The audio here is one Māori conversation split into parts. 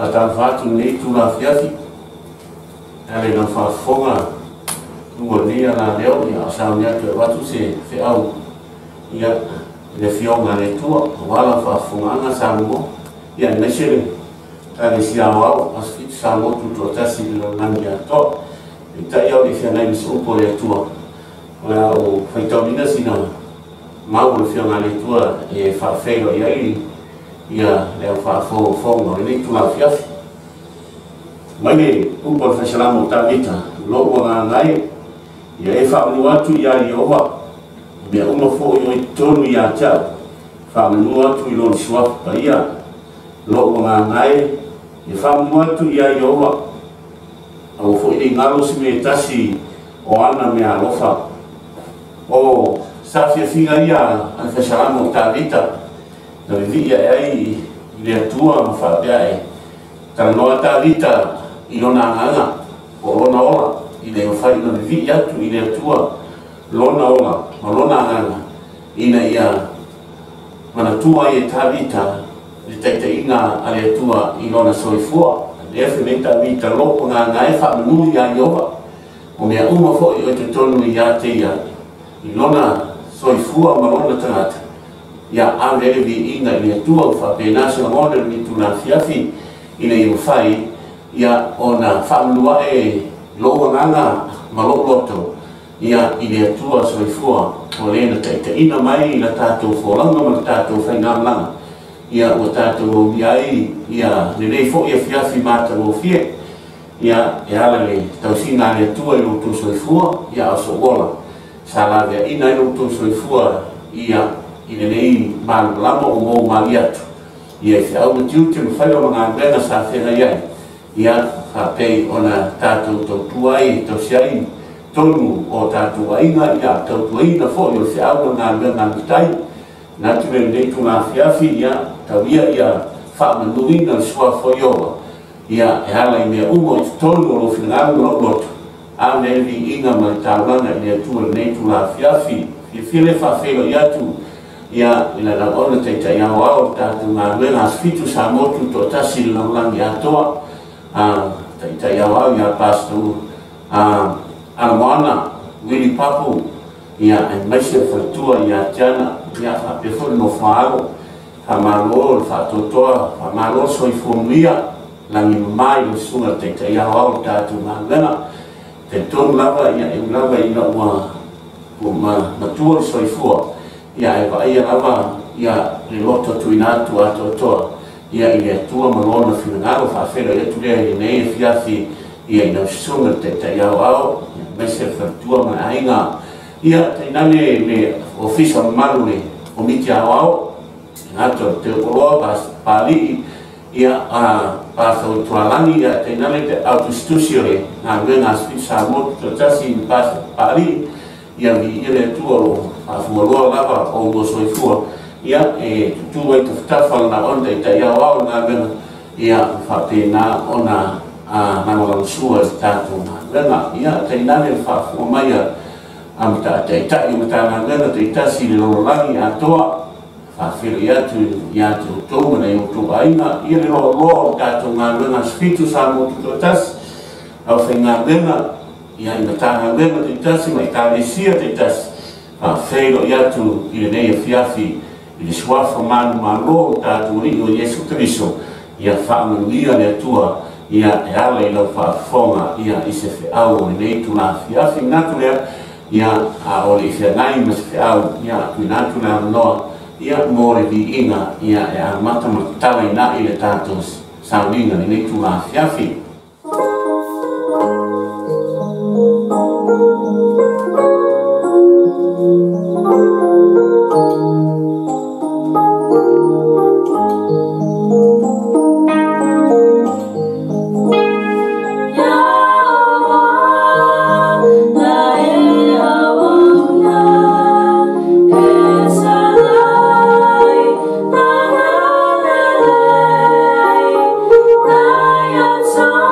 Atavatu nei tula fiafi. Ale na whaafonga. Ua nia la leo ia asau nia ke watu se whiau. Ia le fionga le tua. Wala whaafonganga sa mo. Ia nesere. Tane si awau. Asfit sa mo tuto tasi le nani ato. Ita iau le fiangai misupo le tua. Wala o whaitawina sina. Mau le fionga le tua e whaafeiro iai. Ia leo whaafonga le tula fiafi. Mai upa fasalamo tavita lo'o ngai ia e whaamanu atu ia Iowa mea uma fo i tonu ia tia whaamanu atu i lona suafu pa ia lo'o ngai e whaamanu atu ia Iowa au fo i ngalo si me tasi o ana mea alofa o sawhiawhinga ia an fasalamo tavita na vivi ia ai i le atua ma whaapea e taranoa tavita i lona anganga o lona ola i le whai na vivi atu i le atua lona ola ma lona anganga ina ia mana tua i e tawita le taitainga a le atua i lona soifua le efe me tawita loko ngā ngai whamanui a Iowa o mea uma fo i o te tonu i a te ia i lona soifua ma lona tangata ia awere vi inga i le atua whape national model ni tuna fiafi ina i whai ia ona whaamlua e loa nganga ma loto ia i le atua soifua o le na taitaina mai i la tātou wholanga ma la tātou whaingamlanga ia o tātou iai ia le rei fo ia fiafi mata o fie ia e ala le tausina le atua i loto soifua ia o so ola sa la vea ina i loto soifua ia i le rei malama o mou mali atu ia i whiau na tiu te mwhai o mga ngana sa whenga iai ia whapei ona tātou tautuai, tausiai, tonu o tātou ainga, ia tautuai na fo, i o whiau na ngā ngā mitai, nā ture nei tu ngā whiawhi, ia tau ia whaamanui na sua fo iowa, ia e hala i mea umo i tonu o lofi ngā loto, a nevi inga mai tāulanga i lea tua nei tu ngā whiawhi, i while whawhelo i atu, ia ina na ona teitai au au tātou ngā ngā asfitu sa motu to tasi langi atoa, taitai au au ia pastu Alamoana, Willy Papu, ia e maise whaitua ia tiana, ia whapewhore no whaaro, whamaro, whatotoa, whamaro soifuamuia, langi mai o sunga taitai au au tātou ngā ngana, te tonu lava ia e lava ina ua matua soifua, ia e vai lava ia le loto tuinatu atotoa, ia i le atua malona whingaro whawhera i atu lea i nei e whiawhi ia i nau sunga te tai au au, mai se whaktua mai ainga. Ia te nane me ofisa maru le o miti au au, ngato te okoloa pāli ia pāthau tualangi ia te nane te autostusio le ngā ngā spiti sa motu to tasi i pāli ia vi i le atua o whafualoa lava o ngo soifua. Ia e tutu ai te whatawhanga na onda i tai au au ngā ngana ia whapena ona namalang sua tātou ngā ngana. Ia te nane whafua mai a mita te itai o mita ngā ngana te itasi le lorolangi a toa whawhiri atu i atu tōmana i o tō aina. Ia le loro tātou ngā ngana spitu sa motu tō tasi au whai ngā ngana ia i mita ngā ngana te itasi mai tālesia te itasi whawhiro i atu i le nei a whiawhi i le suafa manu malo tātou ri o Jesu Kristo ia whaamanuia le atua ia e ala i lau whaafonga ia i se whiau o nei tu nā whiawhi ngātu lea ia a ole i whiangai ma se whiau ia kui ngātu lea noa ia mōre vi inga ia e a matamatala i nā i le tātou sauninga i nei tu nā whiawhi. So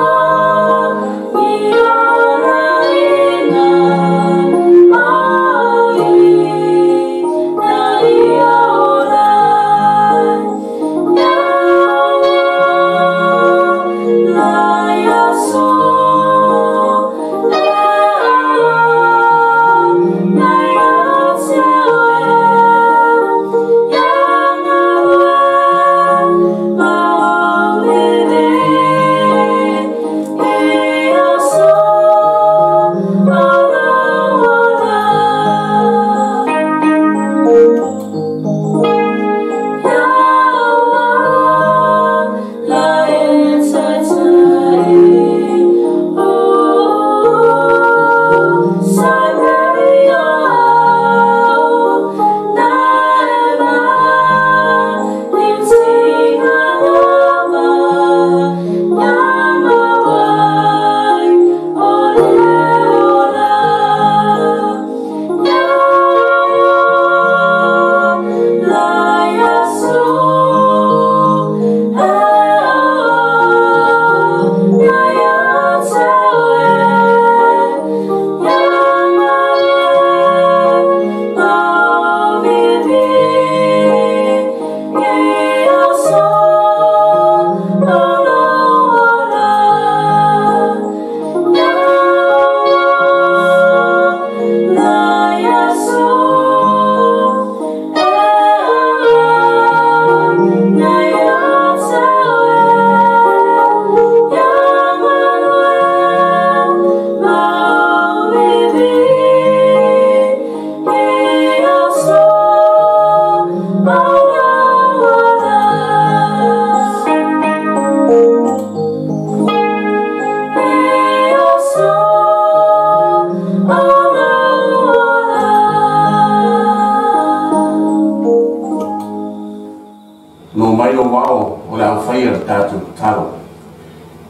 o wao o le au whaia tātou taro.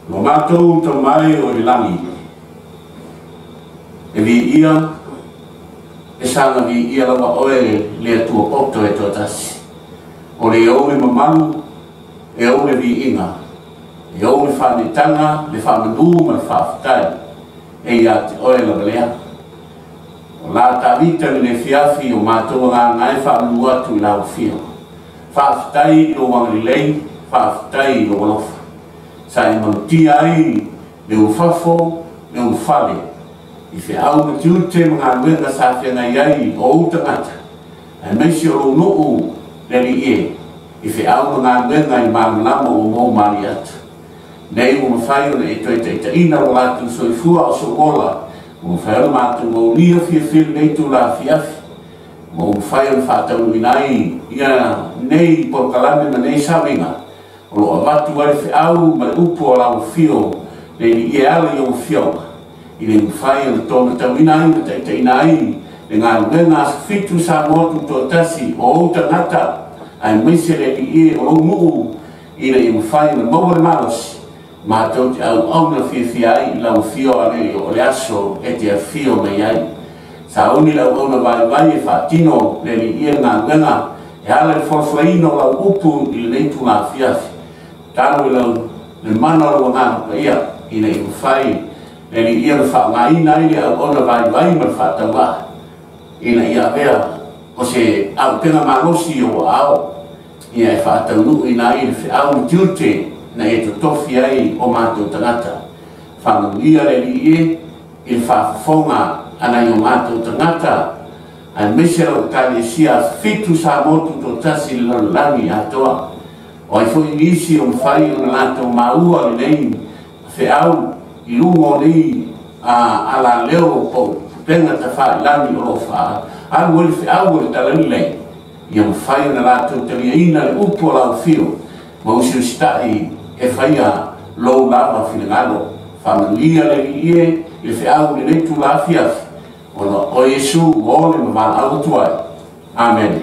Mo mātou to mai o le langi. E vi ia, e sanga vi ia lawa oe le atua poto e tō tasi. O le ome mamalu, e ome vi inga. E ome whanetanga, le whamandu ma le whawhitai. E ia te oe lawa lea. O la tawita le fiafi o mātou ngā ngai whamandu atu i lau fio. Whawhitai o wangalilei, whawhitai o walofa. Sa e mautia ai le ufafo, le ufale. I fe au na tiute mga wenga sa whianga iai o utangata. E meisi o nuu le li e. I fe au mga wenga i māmalama o mō mari atu. Nei o mawhai o na e toi te ina o lātu soifua o sokola. O mawhai o mātu o lia fia whir nei tu la fiafi. O mawhai o whātau inai ia nei por kalame ma nei sawinga. O lo avatu ai fe au mai upu o lau fio le ni e ala i o fionga. I le mwhai o le tōna tau inai ma te inai le ngā wenga fitu sa motu tō tasi o outa ngata ai meise le ni e o muu i le mwhai o le maua le marosi. Mātou te au na fia ai i lau fio ane o le aso e te a fio mai ai. Sa uni lau au na vai e whaatino le ni e ngā wenga e ala le whawhaino lau upu i le neitu ngā fiafi. Tano i lau le mana o ngā ia i nei mwhai le ni ia le whaangaina i le au ona vai ma le whaatawa. I na ia vea o se au penga marosi o ao ia e whaataunu i na i le whiau tiute na e to tofi ai o mātou tangata. Whanganuia le ni i le whaafonga ana i o mātou tangata a mesera o kalesia fitu sa motu to tasi le langi atoa. O ai fo inisi o mwhai o na lato maua le nei fe au i lungo nei ala leo po penga ta wha lani o lofa au wale fe au wale talani lei i o mwhai o na lato talia ina le upo lau fio ma usi o stai e whaia lou lava whingalo whangalia le ni ie i fe au le nei tu la fiafi o Yesu o le mawala au tuai. Amen.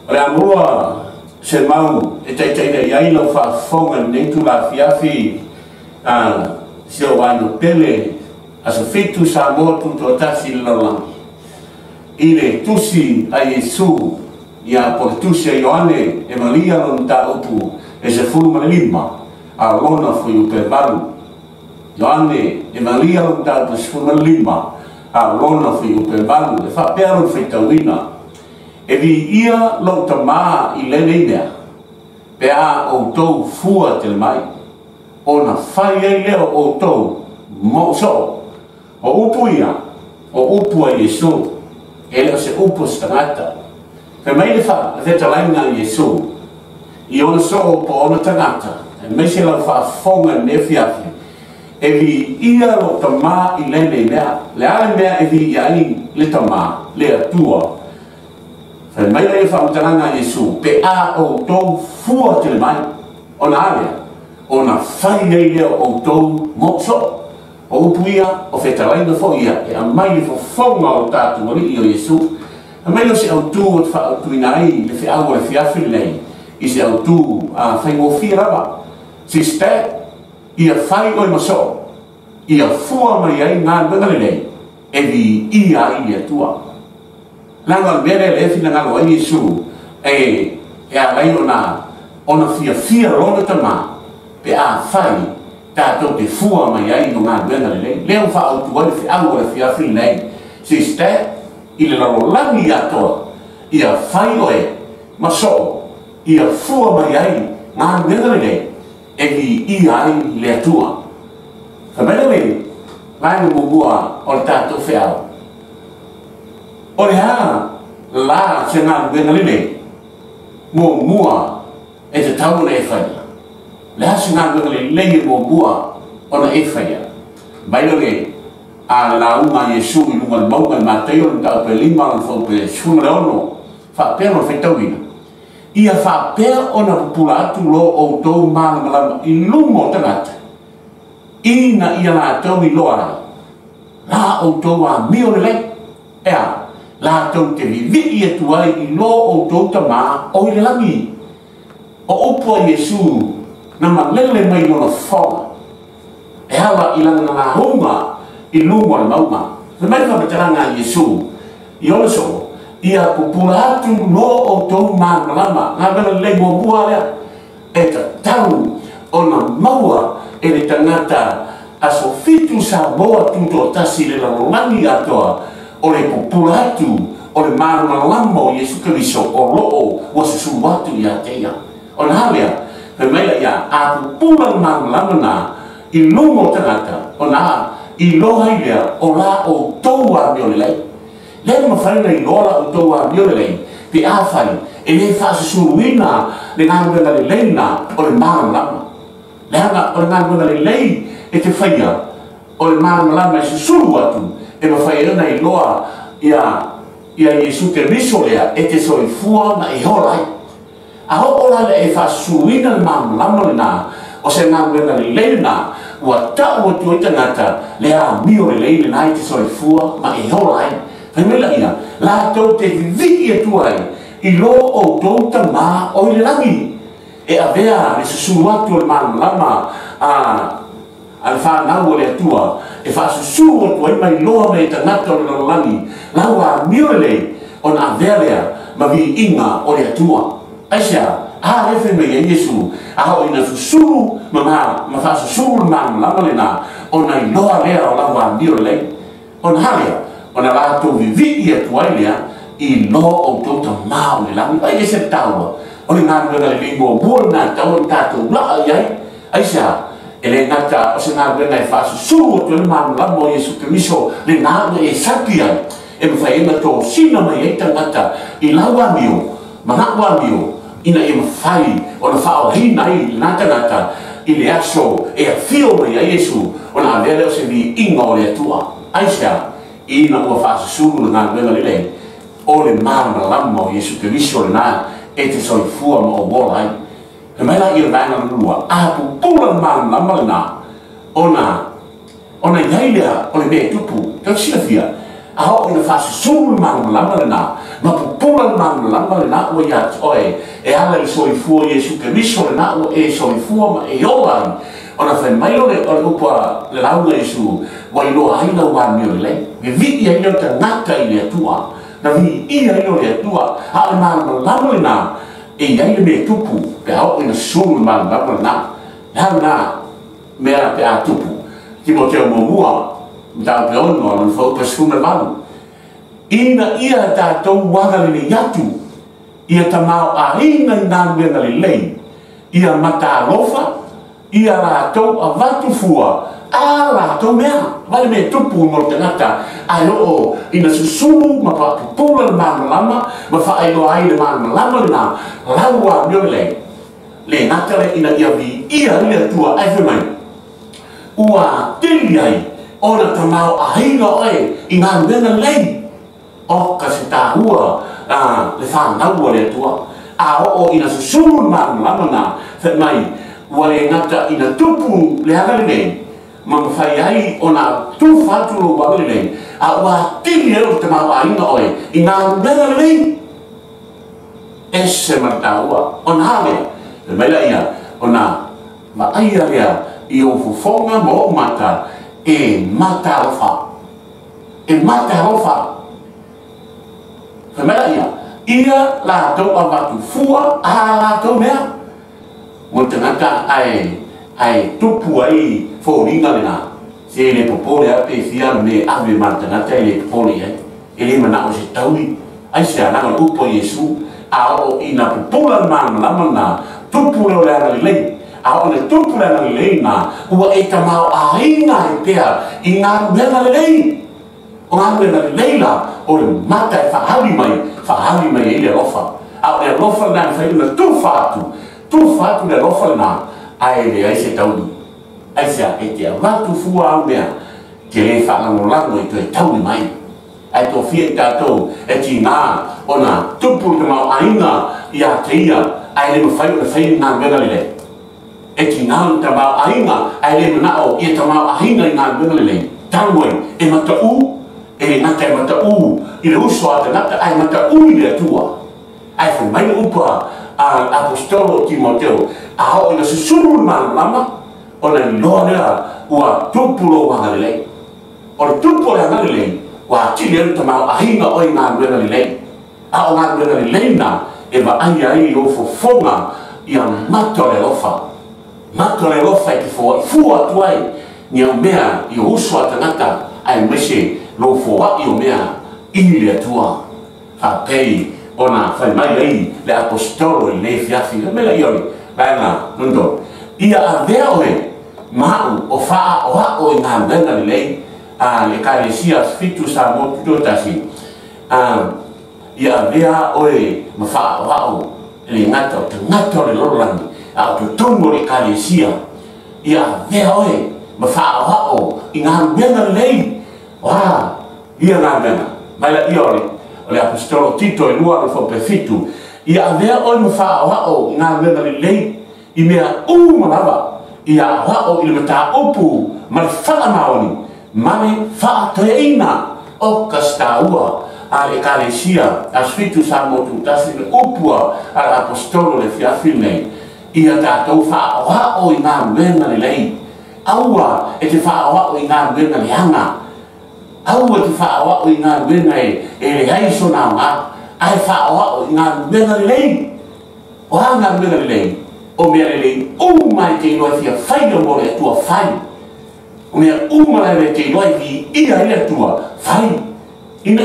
Ore amua se mau e teiteina iai lau whaafonga nei tu la fiafi si o waino pele asa fitu sa motu to tasi lalangi. I le tusi a Yesu ia por tusi a Ioane e malia lon ta upu e se fulma lima a lona fui upe baru. Ioane e malia lon ta upu se fulma lima a lona fui upe baru e whapea lon whaitawina. E vi ia lo tamā i lene mea, pe a o tau fua te mai, o na whai ei leo o tau mauso, o upu ia, o upu a Yesu, e leo se upu stangata. Pe mai le whetalainga Yesu, i ona so o po ona tangata, e mai se lau whaafonga ne fiafi, e vi ia lo tamā i lene mea, le ale mea e vi ia i le tamā, le atua, Fai mai lai whaamutanga Yesu, pe a o tau fua te le mai, o na alea, o na whai nei leo o tau mokso, o upuia, o whetalaina fo ia, e a mai le whafonga o tātu wali i o Yesu, a mai lo se au tū o te whaatuina ai, le whiau o le whiawhiri nei, i se au tū a whai ngō whiarawa, si ste, i a whai oi maso, i a fua mai ai ngā wengale nei, e vi i a i a tua. Langa mere le fina ngalo ai Yesu e a lai ona fia lona tama pe a fai tato te fua mai ai no ngā wenga le leo wha au tuai fi au le fia fi nei si ste i le laro langi atoa i a fai oe maso i a fua mai ai ngā wenga le e vi i ai le atua ka mele le lai no mugua o le tato fiao o le ha la se ngā wenga lene mō mua e te tau na e whaia. Le ha se ngā wenga lene mō mua o na e whaia. Mailo le a la unga Yesu i lunga le mauka i Mateo ni tau pe lima o fau pe shunga le ono whapea no whaitauina. Ia whapea o na pupula atu lo o tau māna malama i lumo tangata. Ina ia la tau i loa la o tau a mio le ea la tau te vivi e tuai I lo o tau tama o I le langi o upo Yesu na malele mai lona fonga e hawa I langa na hunga I lunga le mauma le mai whapataranga Yesu I oso ia kupura atu lo o tau malama ngā vena le mo bua lea e ta tau o na maua e le tangata aso fitu sa boa tuto tasi le langi atoa o le kupura atu o le malama o Yesu Keriso o loo wa susu watu ia teia o na halea pe meila ia a kupura malama na I lungo tangata o na I loha ia o la o toua mio le lei le mawhaina I lola o toua mio le lei pe a whai e le whaasusuruina le ngāruenga le leina o le malama le hanga o le ngāruenga le lei e te whaia o le malama e susuru atu e mawhaina I loa ia Yesu Keriso lea e te soifua na I horai a ho'ola le e whaasusuruina le malama le na o se ngāruenga le leina ua ta'u atu I tangata le a mio le leile nai te soifua ma I horai Pemela ia, la tau te vivi e tuai I lo o tau tama o I le langi e avea le susuru atu le malama a le whanau o le atua e whasusuru atu ai mai loa me tangata o le langi lau a mio le lei o na avea lea ma vi inga o le atua aisia a refe me ia Yesu a hao ina susuru ma whasusuru le malama le na o na I loa lea o lau a mio le lei o na halea o na lato vivi e tuai lea I lo o tau tamau le langi ai e se taua o le ngāruenga le limo bua na tau o tātou laa iai aisia e le ngata o se ngāruenga e whasusuru o tu le malama o Yesu Keriso le ngāruenga e sapi ai e mwhaenga tō sina mai e tangata I laua mio manakua mio ina e mwhai o na whao hina I le ngata I le aso e a fio mai a Yesu o na lele o se vi inga o le atua aisia ina ua whasusuru na ngāruenga le lei o le malama o Yesu Keriso le nā e te soifua ma o wola ai he maila I le vanga lua a pupula malama le nā ona iai lea o le mea tupu tau sila fia a ho ina whasusuru malama le nā ma pupula malama le nā ua ia oe e ala le soifua Yesu Keriso le nā ua e soifua ma e oa ai ona fai mailo le upa le launga Yesu wa ilo haina ua mio le lei me viti ai leo ta ngata I le atua na vi ia ilo le atua a le malama le nā e iai le mea tupu pe hao ina suru le malama le nā hao nā mea pe a tupu Timoteo Momua mtau pe ono anu fau paskuna malu ina ia tātou wanga le yatu ia tamau a ina ngāruenga le lei ia mata rofa ia rātou a watu fua a rātou mea wale me tupu mo tangata a loo ina susuru ma papupula le malama ma whaelo ai le malama le nā laua mio le ngata le ina ia vi ia lia tua ai mai ua tili ai ona tamau a hinga oe I ngāruenga lei o kasi tāhua le whanau le tua a o ina susuru malama na whet mai wale ngata ina tupu le haka le nei ma mwhai ai o na tūwhatu lo waka le nei a ua tili e o te mau a inga oe I ngāruenga le nei e se martaua o na hale le maila ia o na ma aia lea I o fufonga mo mata e mata rofa le maila ia la tau a watu fua a la tau mea mo tangata ai tupu ai fōringa le nā se le popole a pe fia me ave martangata le popole ai e le mana o se taui ai se ananga upo Yesu a o ina popula malama na tupu le ana le lei a o le tupu le ana le lei na ua e tamau a inga e pea I ngāruenga le lei o ngāruenga le lei la o le mata e whahali mai e le rofa a o le rofa na whaina tūwhatu le rofa le nā ai le ai se tauni ai se e te watu fua au mea ke le whalangolango I te tauni mai ai tō fia tātou e ti ngā o nā tupu te mau ainga I a te ia ai le mawhai o le whai ngā mena le e ti ngā te mau ainga ai le manao I te mau ainga I ngā mena le tanwai e mata u e ngata e mata u i le uso a tangata ai mata ui le atua ai fa mai upa a apostolo Timoteo a ho ina susuru mama ona loa lea ua tupulo wanga lelei o le tupulo wanga lelei wa tili tamau a hinga oi ngā ruenga lelei a o ngā ruenga lelei na e wa ai o fofonga ia mato le lofa i te fua tuai ni o mea i uso a tangata ai mese lo fua i o mea ini le atua a pei ona fai mai ai le apostolo i le fiafi le mela iori baina nundo ia a veo he mau o faa o hao i ngā mena lelei a le kalesia fitu sa mo tutasi ia vea oe ma faa o hao le ngata o te ngata le lorani a o te tongo le kalesia ia vea oe ma faa o hao i ngā mena lelei wa ia ngā mena maila iori o le apostolo Tito e lua le fope fitu ia vea oe ma faa o hao i ngā mena lelei i mea malava ia hao i le mata upu ma le faa maoni ma le faa toeina o kastaua a le kalesia a sfitu sa motu tasi le upua a le apostolo le fiafi nei ia tātou faa hao i ngā mena lelei aua e te faa hao i ngā mena le hanga aua te faa hao i ngā mena e le haiso nā ngā ai faa hao i ngā mena lelei o ha ngā mena lelei o mea lelei mai te iloa fia whaia mo le atua whai o mea mai te iloa fi ia le atua whai ina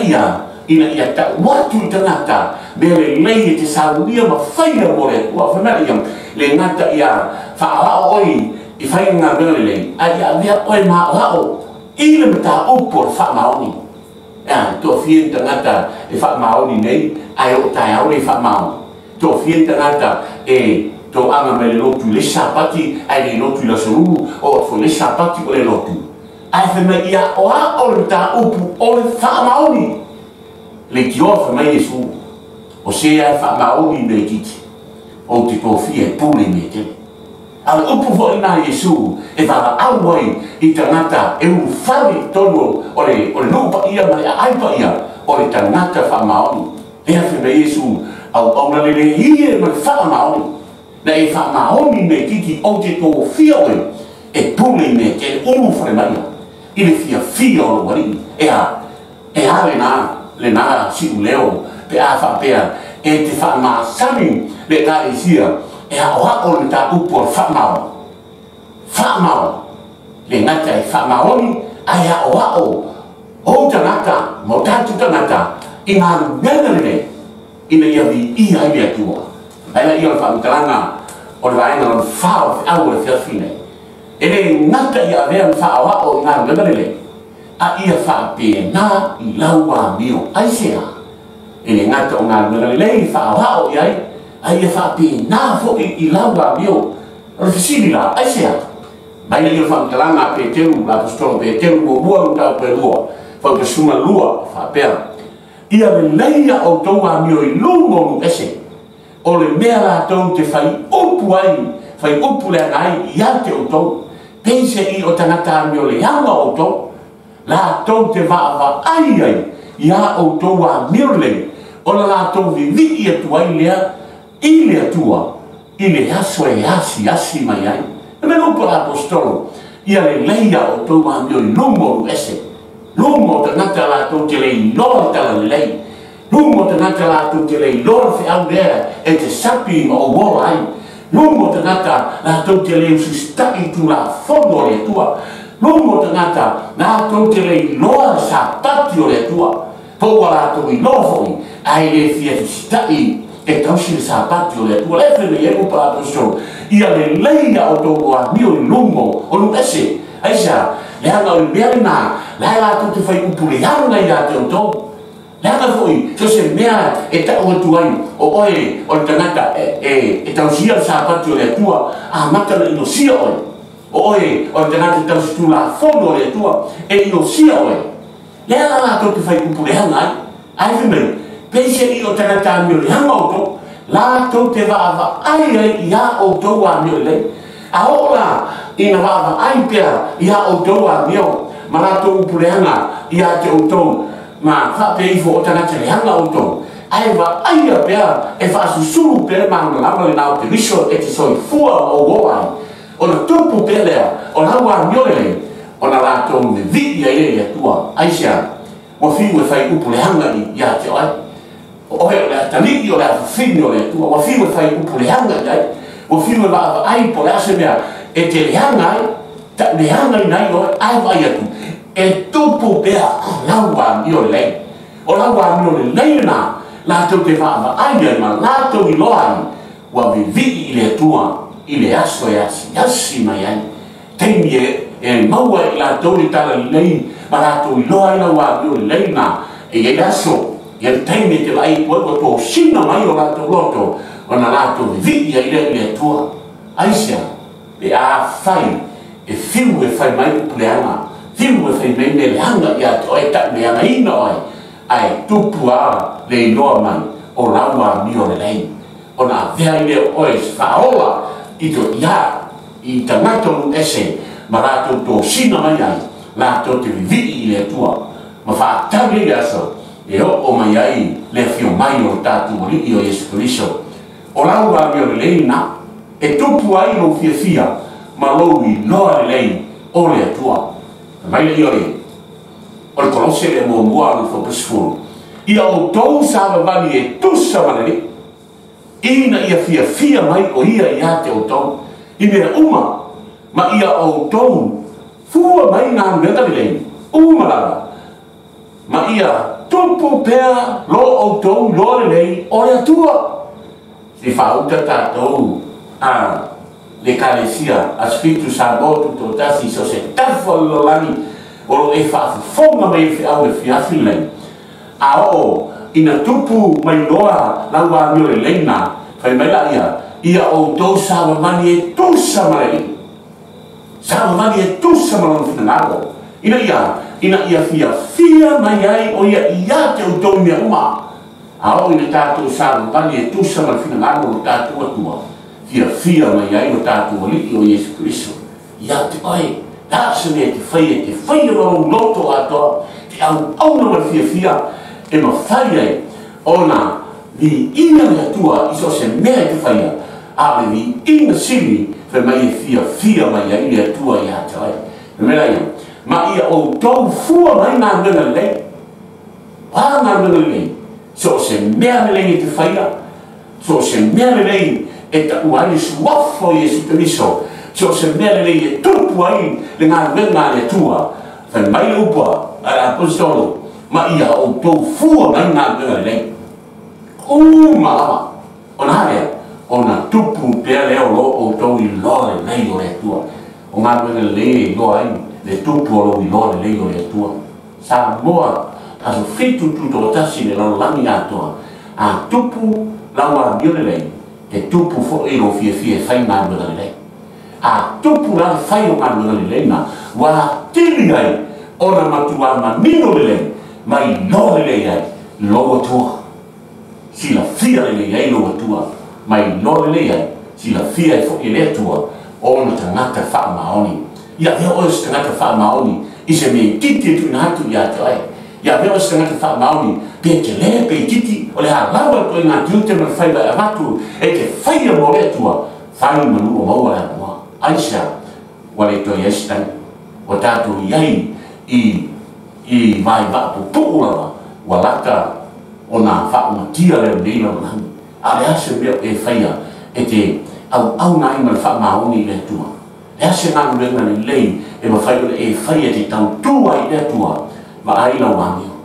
ia ta watu i tangata mea lelei e te sauria ma whaia mo le atua whamera ia le ngata ia whaahao oi i whaia ngā mea lelei a ia mea oi maa hao i le mata upo le wha maoni tō fien tangata e wha maoni nei ai o tai au le wha maoni tō fien tangata e tō anga me le lotu le sapati ai le lotu la soruru o fo le sapati o le lotu ai whema ia o a o le ta upu o le wha maoni le kio whema Jesu o se ai wha maoni me kiti o te tōwhia e pūle me tele a le upu fo ina Jesu e wala awai i tangata e u whare tono o le lupa ia ma le aipa ia o le tangata wha maoni ea whema Jesu au na le hie ma le wha maoni na e wha maoni me kiki o te tō fia oe e pule me te unu whare mai i le fia o wari e a le nā siu leo pe a whapea e te wha maasami le kalesia e a oa o le tā upo o wha mao le ngata e wha maoni ai a oa o tangata mo tātu tangata i ngā mena le ina ia vi ia i mea tua ai la ia fa mtaranga o le vaina o fao au le fiafine ele ngata ia vea fao o ngā mele a ia fa pe na i laua mio ai sea ele ngata o ngā mele fao ia ai ia fa pe na fo i laua mio o fisili la ai sea mai la ia fa mtaranga pe teu la apostolo pe teu mo bua uta pe lua fa pe suma lua fa pe ia le leia o toa mio i lungo ese o le mea la tau te whai upu le anai i ate o tau pense i o tangata mio le hanga o tau la tau te waa ai i a o tau a mio le o la tau vi i atua i le atua i le aso e asi mai ai e me lupa la apostolo ia le leia o tau a mio i lungo ese lungo tangata la tau te le i loa tala le lei lungo tangata la tau te le i loa fe au lea e te sapi o wora ai lungo tangata la tau te le usistaki tu la fono le tua lungo tangata la tau te le i loa sa pati o le tua po la tau i loa foi ai le fia usistaki e tausi le sa pati o le tua le fene e upa la apostolo ia le leia o tau a mio i lungo o lu ese aisa le hanga o merina la tau te fai upu le hanga i a te o tau Langa foi, so se mea e ta o tuai o oe o tangata e tausia sa pati o le tua a mata le ino sia oe o tangata tausi tu la fono le tua e ino sia oe lea la tau te fai kupu le hanga ai whimei peise i o tangata mio le hanga o tau la tau te vaava ai i a o tau a mio le a ola ina vaava ai pia i a o tau a mio ma la tau upu le hanga i a te o tau ma fa pe i fo tana te hanga o to ai va ai a pea e fa susuru pe ma na le na te viso e ti so fua o goai ona tupu pe le ona wa miole ona la to me vi ia ia tua ai sia o fi we fai upu le hanga ni ya te ai o he le tani o le fino le tua o fi we fai upu le hanga dai o fi we va ai po le ase mea e te le hanga ta le hanga nai o ai va ia tu e tupu pe na wa miole o la wa miole le na la to te va ai ma la to i loai wa vi le tua i le aso yasi mai ai teimi e maua i la to i tala lei ma la to i loai la wa i lei na e aso i teimi te vai po to sina mai o la to loto o na la to vi i le tua ai sia e a fai e fiu e fai mai puleana fiu e fai mai le hanga ia to e ta me ana ina oi ai tupu a le noa mai o la wa mi o le lei ona vea ile oes faola i to ia i tamato ese ma la to sina mai ai la to te vi i le tua ma fa tabi le aso e o mai ai le fio mai o tatu mori i o Yesu Cristo o la wa mi o le lei na e tupu ai lo fia ma lo i noa le lei o le tua mai le iori o le kolose le mua le fopesfuru ia o tou sa vani e tusa manani ina ia fia mai o ia te o tou i mea uma ma ia o tou fua mai ngā mea lei uma lava ma ia tupu pea lo o tou lo le lei o le atua si whauta tātou le kalesia a Spiritu Santo to tasi so se tafo lo lani o lo e whaafonga mai au e whiafi lei a o ina tupu mai loa laua mio le leina fai mai la ia o tou sawa mani e tusa marei sawa mani e tusa marei fina ngaro ina ia fia mai ai o ia te o tou mea uma a o ina tātou sawa mani e tusa marei fina ngaro o tātou atua fia mai ai o tātou aliki o Yesu Cristo ia te oi tāsane te whai o loto atoa te au na mai fia e ma whai ai ona li ina le tua iso se mea te whaia a le li ina sili whai mai e fia mai ai le tua i hata ai mea ia ma ia o tau fua mai ngā ngana lei ngā ngana lei so se mea le lei te whaia so se mea le lei e ta uai suafo Yesu Cristo so se mea le lei e tupu ai le ngā ngana le tua whai mai upa a apostolo ma ia o tau fua mai ngā ngana lei malawa ona harea ona tupu pea leo lo o tau i loa le lei o le tua o ngā ngana lei loa ai le tupu o lo i loa le lei o le tua sa moa aso fitu tuto tasi le lalo langi atoa a tupu lawa mio le lei e tupu fo e lo fie fai ngā ngana lei a tupu la fai o ngā ngana lei na wa tili ai ona matua ma mino le lei mai lo le lei ai lo tua si la fia le lei ai lo tua mai lo le lei ai si la fia e fo e le tua ona tangata wha maoni ia vea oes tangata wha maoni i se me titi tu natu ia te ai ia vea oes tangata wha maoni pe te le pe titi o le halawa koe ngā tiute ma whai vai amatu e te whaia mo le tua whai manu o maua le moa aisha wale toi estan o tātou iai i vai vapu puulawa walaka o nā whaumatia leo neina o nangi a le ase mea e whaia e te au nā ima le whaamaoni le tua le ase ngā nuenga le lei e ma whai ole e whaia te tau tua i le tua ma ai lau wāmio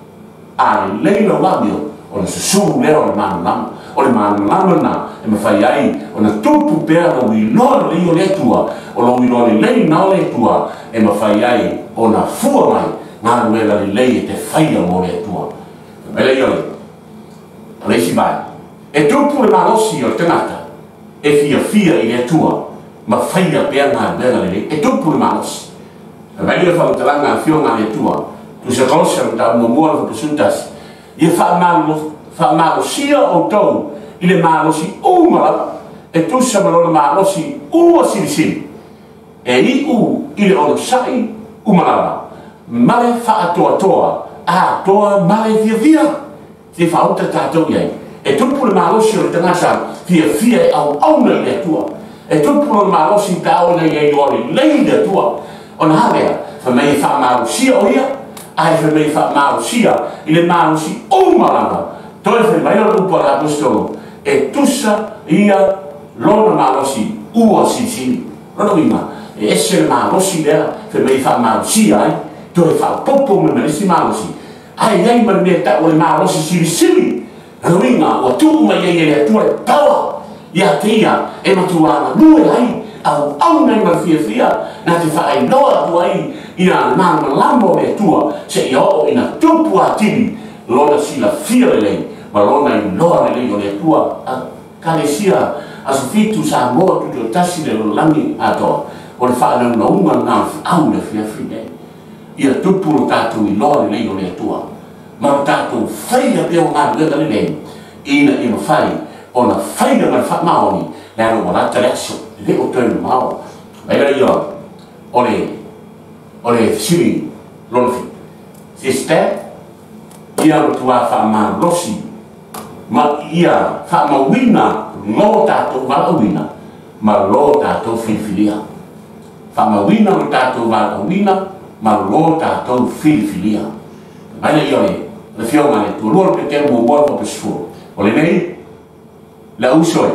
a le lei lau wāmio o le susu leo le mānulama o le mānulama na e ma whai ai o na tupu pēr lau i loa le i o le tua o lau i loa le lei nao le tua e ma whai ai o na fua mai ngā nuenga le lei e te whaia mo le tua me le i ole Reisi mai. E tupu le malosi o tangata e fia i le tua ma whaia pēr ngā mea le e tupu le malosi. E mai le whautalanga fio ngā le tua tu se kosa ta mua le whapusuntas i whaamalosia o tau i le malosi umala e tu sa malo le malosi ua sirisiri e i u i le ono sai umala ma le whaatoa a toa mai fia se falta tatou iai e tupu le malosi o le tangata fia e au na le atua e tupu le malosi tau na iai o le lei le atua ona halea fa mai fa malosia o ia ai fa mai fa malosia i le malosi o malanga toi fa mai o upa la apostolo e tusa ia lona malosi ua sisini lona wima e ese le malosi lea fa mai fa malosia ai toi fa popo me merisi malosi ai ma me ta o le malosi sili Ringa o tu mai e tu e tawa ia tia e matuana lue ai au nei ma fia na te fai noa tu ai ina mana lambo e tua se io ina tupu atini lona sila fia lei ma lona i noa lei o le tua kalesia asu fitu sa mo tu tasi le langi ato o le fai na unga na au le fia ia tupu tatu i noa lei o le tua ma tato faia pe o ngā leta ni nei ina fai ona faia ma fa maoni na ro wala tele so le o tonu mao mai la yo ole siri lonfi sister ia ro tua fa ma losi ma ia fa ma wina no tato ma wina ma lo tato filia fa ma wina no tato ma wina ma lo tato filia mai la yo le fio mane tu lor pe te mo mo po pesfo ole nei la usoi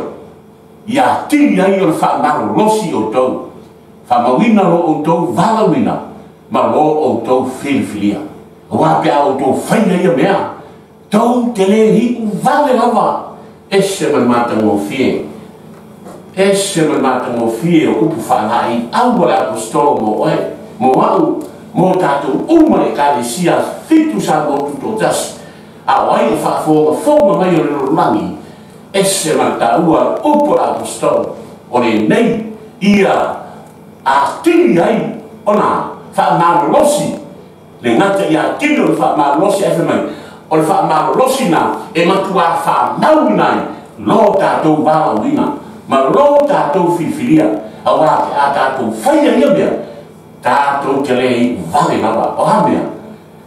ya ti ya yo fa ma losi o to fa ma wina lo o to vala wina ma lo o to filia wa pe o to faina ya mea to tele hi u vale lava esse ma mata mo fie o pu fa lai au la apostolo mo e mo au mo tatou uma e kalesia fitu sa mo tuto tas a wai fa fo mai o le langi esse ma taua upo apostolo o le nei ia a tini ai ona fa marlosi le ngata ia tino fa marlosi e mai o le fa marlosi na e matua fa mau nai lo tatou vala wina ma lo tatou fifilia a wa a tatou faia ia bia tatou kelei vale lava o hamea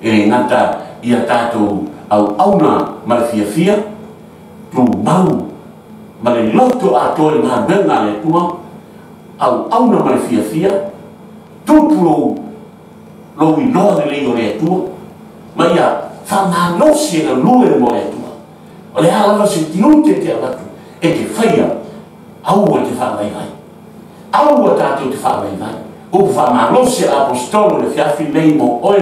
e ngata ia tatou au na ma fia tu mau ma le loto a toi ma benga le tua au na ma fia tupu lo i no le le tua ma ia fa na no si na lue mo le tua o le ala se tinute te ala tu e te faia au te fa mai au tatou te fa mai o fa malosi apostolo le fiafi nei mo oe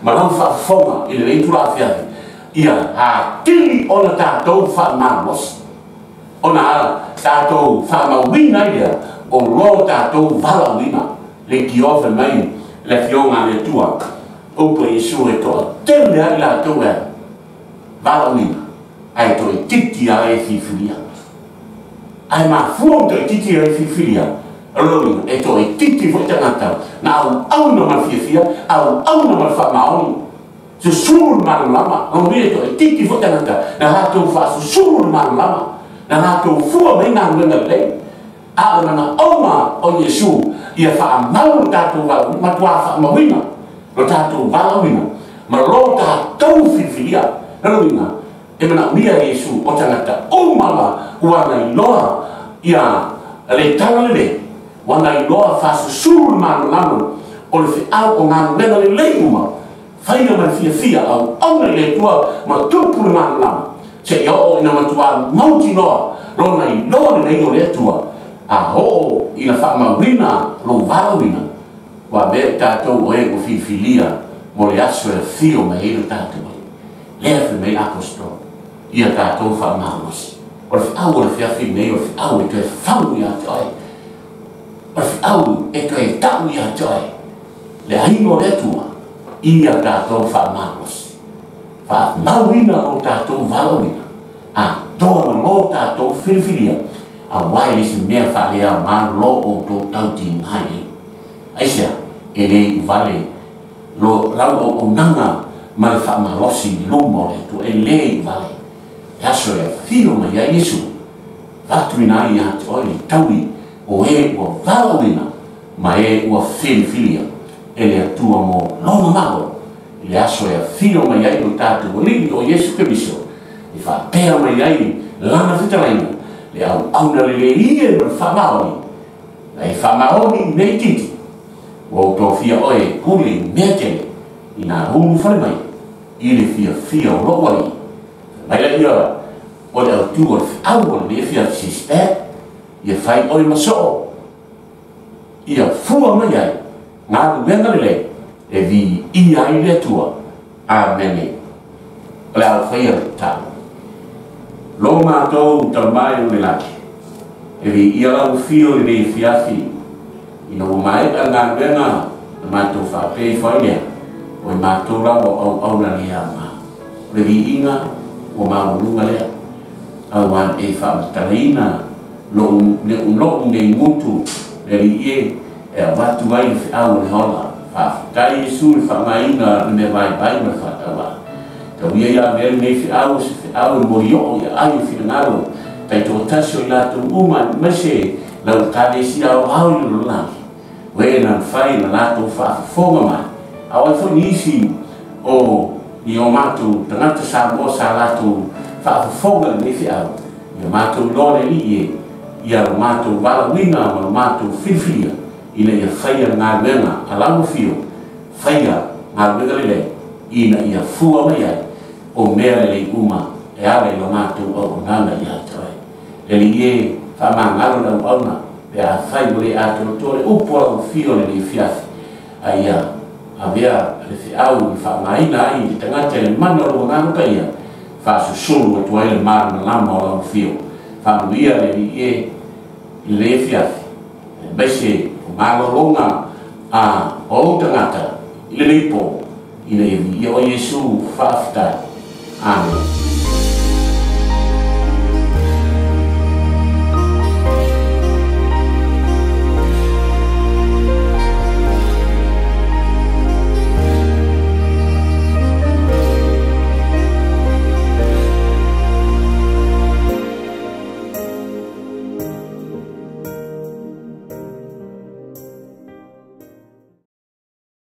ma lau fa fonga i le leitu la fiafi ia a tili ona tatou fa malosi ona tatou fa mawina ia o lo tatou vala wina le kiove mai le fionga le tua o po Yesu e toa tele ai la toa vala wina ai to e titi ai fifilia ai ma fuo to titi ai fifilia Aloi e to e titi fo tangata na au na ma fia au na ma fa maoni se sul ma lama o me to e titi fo tangata na ha to fa sul ma lama na ha to fu me na ngana le a na oma o Yesu ia fa mau ta to va ma tua fa ma wina lo ta to va wina ma lo ta to filia aloi na e mana mia Yesu o tangata o mala ua na loa ia le tangale wana i loa fasu suru manu lanu o le fiau o nganu lena le leuma whaina man fia au na le tua ma tupu le manu lanu se i o ina matua mauti noa lona i loa le o le tua a ho ina wha mawina lo valawina wa me tātou o e o fifilia mo le aso e fio me hilo tātou lea fi me apostol ia tātou wha manos o le fiau o le fiafi me o le fiau e te whamu ia te oi au e kai tau ia joy le haino le tua ia tatou fa manos fa mawina o tatou valawina a dona mo tatou filfilia a wai isi mea fa lea ma lo o to tau ti ngai aisia e le vale lo lau o nanga ma le fa malosi lumo le tu e le vale aso e fio ma ia Yesu vatuina ia te oi taui o e o valawina ma e o filia e le atua mo lona malo le aso e fio mai ai o tātou lili o Yesu Keriso i whapea mai ai lana whitaraina le au auna le ie ma whamaoni ai whamaoni nei titi o tō fia oe kuli mea tele i nā hulu whare mai i le fia o lowari mai la ia o le au tua au o le fia siste ia whai oe maso ia fua mai ai ngā ruenga le e vi ia i le tua amene o le au whaia tāu lo mātou tau mai o le laki e vi ia au fio le fiafi ina o mai ka ngā ruenga mātou whapei whaia o mātou rao au na lea ma le vi inga o maurunga lea au an e whaamatarina lo nei mutu le li e watu ai le au le hola whaafutai Yesu le whaamaina le me vai na whatawa tau ia ia vele nei whiau e morio ia ai whiangaro tai tō tasio i lātou uma mese lau kāne si au au i lo laki we na whai na lātou whaafonga mai au ai whoni isi o i o mātou tangata sa mo sa lātou whaafonga nei whiau ia mātou lore li ia mātou wala winga ma mātou whiwhia ina ia whaia ngā wenga alango fio whaia ngā wenga lele ina ia fua mai ai o mea lele uma e ale la mātou o nana ia toi lele ie whamangaro lau auna pe a whai mole a tore upo au fio lele fiafi a ia a mea le whiau i whamaina ai i tangata le mana o ngā muka ia whasusuru o tuai le mara na lama o lau fio whamuia lele ie i le fiafi bese malolonga a o tangata i le lipo ina i o Yesu whaafitai. Amen.